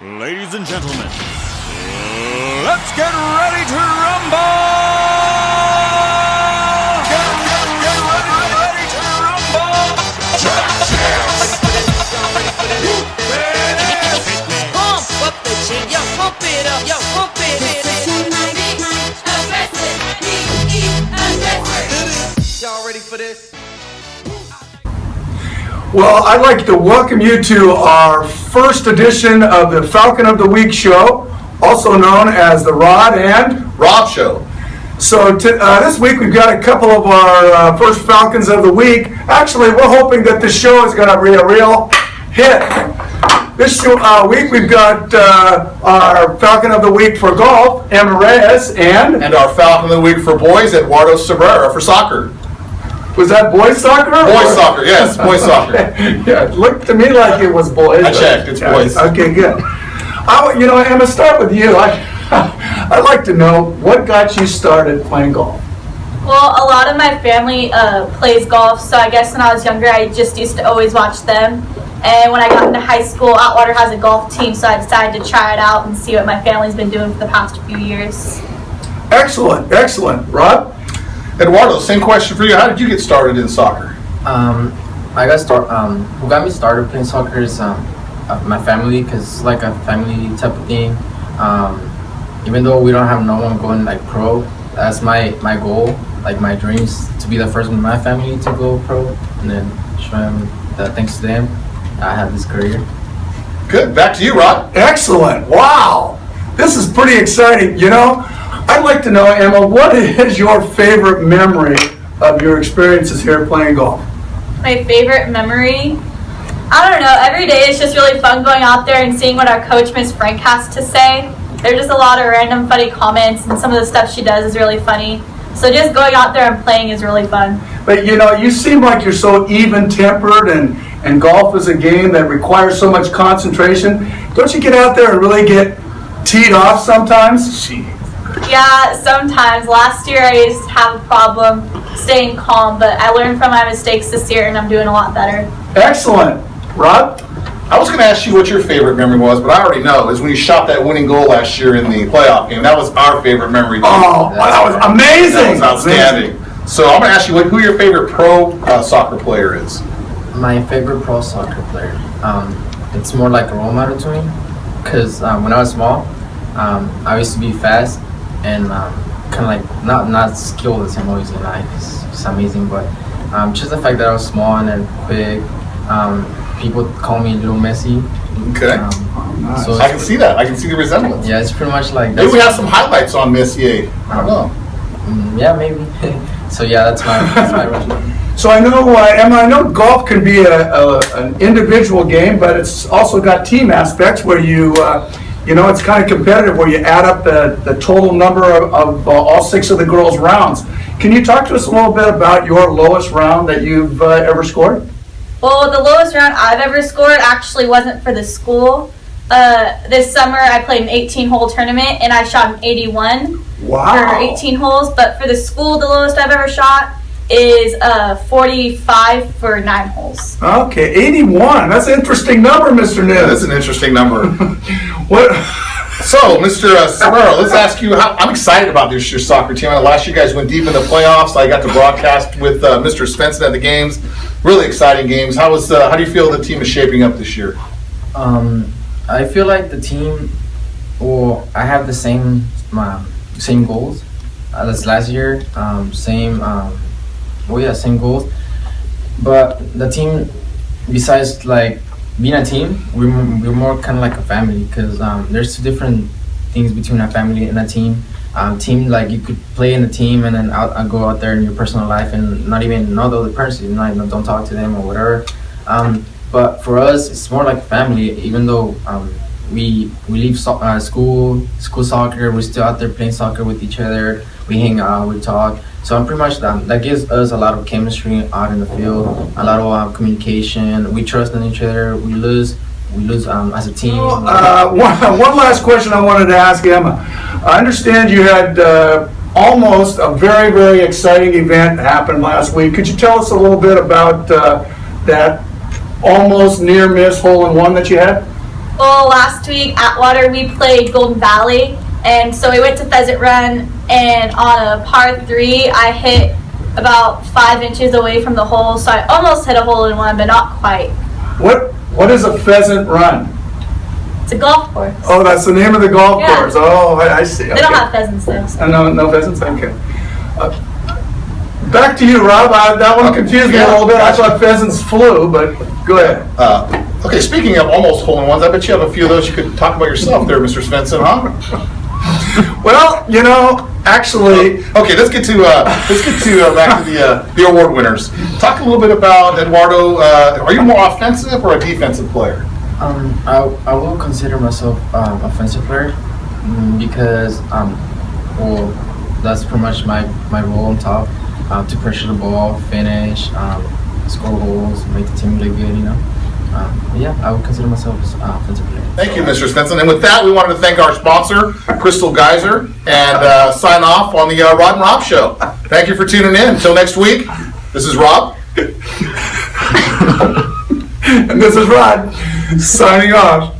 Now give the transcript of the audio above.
Ladies and gentlemen, let's get ready to rumble! Get ready to rumble! Pump up the jig, yo, pump it up, yo, pump it up. Y'all ready for this? Well, I'd like to welcome you to our first edition of the Falcon of the Week show, also known as the Rod and Rob Show. So this week we've got a couple of our first Falcons of the Week. Actually, we're hoping that this show is going to be a real hit. This week we've got our Falcon of the Week for golf, Emma Reyes, and our Falcon of the Week for boys, Eduardo Cabrera for soccer. Was that boys soccer? Boys soccer, yes, boys soccer. Yeah, it looked to me like it was boys. I checked, it's boys. Okay, good. Emma, start with you. I'd like to know what got you started playing golf. Well, a lot of my family plays golf, so I guess when I was younger, I just used to always watch them. And when I got into high school, Atwater has a golf team, so I decided to try it out and see what my family's been doing for the past few years. Excellent. Rod? Eduardo, same question for you. How did you get started in soccer? Who got me started playing soccer is my family, because it's like a family type of thing. Even though we don't have no one going like pro, that's my goal, like my dreams, to be the first one in my family to go pro, and then show them that thanks to them, I have this career. Good. Back to you, Rod. Excellent. Wow. This is pretty exciting. I'd like to know, Emma, what is your favorite memory of your experiences here playing golf? My favorite memory? I don't know. Every day it's just really fun going out there and seeing what our coach, Miss Frank, has to say. There's just a lot of random funny comments, and some of the stuff she does is really funny. So just going out there and playing is really fun. But you seem like you're so even-tempered, and golf is a game that requires so much concentration. Don't you get out there and really get teed off sometimes? Yeah, sometimes. Last year I used to have a problem staying calm, but I learned from my mistakes this year and I'm doing a lot better. Excellent. Rod? I was going to ask you what your favorite memory was, but I already know, is when you shot that winning goal last year in the playoff game. That was our favorite memory. Oh, that was amazing. That was outstanding. So I'm going to ask you who your favorite pro soccer player is. My favorite pro soccer player, it's more like a role model to me, because when I was small, I used to be fast and kind of like not skilled as I'm always in life. It's amazing, but just the fact that I was small and then quick, people call me Little Messi. Okay. Nice. So I can see that. I can see the resemblance. yeah, it's pretty much like. Maybe we have some highlights on Messier. I don't know. Yeah, maybe. So yeah, that's my resume. So I know, Emma, I know golf can be an individual game, but it's also got team aspects where it's kind of competitive, where you add up the total number of all 6 of the girls' rounds. Can you talk to us a little bit about your lowest round that you've ever scored? Well, the lowest round I've ever scored actually wasn't for the school. This summer I played an 18-hole tournament and I shot an 81 Wow. for 18 holes, but for the school the lowest I've ever shot is 45 for 9 holes. Okay, 81. That's an interesting number, Mr. Nibbs. Yeah, that's an interesting number. What? So, Mr. Serrero, let's ask you, I'm excited about this year's soccer team. Last year, you guys went deep in the playoffs. I got to broadcast with Mr. Svensson at the games. Really exciting games. How do you feel the team is shaping up this year? I feel like the team, I have the same goals as last year. Same goals. But the team, besides like being a team, we're more kind of like a family, because there's 2 different things between a family and a team. Team, like you could play in a team and then go out there in your personal life and not even know the other person, don't talk to them or whatever. But for us, it's more like family. Even though we leave school soccer, we're still out there playing soccer with each other. We hang out, we talk. So I'm pretty much that gives us a lot of chemistry out in the field, a lot of communication. We trust in each other. We lose as a team. One last question I wanted to ask Emma. I understand you had almost a very, very exciting event happen last week. Could you tell us a little bit about that almost near miss hole-in-one that you had? Well, last week at Water we played Golden Valley, and so we went to Pheasant Run, and on a par 3 I hit about 5 inches away from the hole, so I almost hit a hole in one, but not quite. What is a pheasant run? It's a golf course. Oh, that's the name of the golf Yeah. course. Oh, I see. They don't have pheasants though. So. No pheasants? Okay. Back to you, Rob. That one confused me a little bit. I thought pheasants flew, but go ahead. Okay, speaking of almost hole-in-ones, I bet you have a few of those you could talk about yourself there, Mr. Svensson, huh? Well, actually, Okay, let's get to back to the award winners. Talk a little bit about Eduardo. Are you more offensive or a defensive player? I will consider myself offensive player because well, that's pretty much my role on top, to pressure the ball, finish, score goals, make the team look good. Yeah, I would consider myself as offensive player. Thank you, Mr. Svensson. And with that, we wanted to thank our sponsor, Crystal Geyser, and sign off on the Rod and Rob Show. Thank you for tuning in. Until next week, this is Rob. and this is Rod signing off.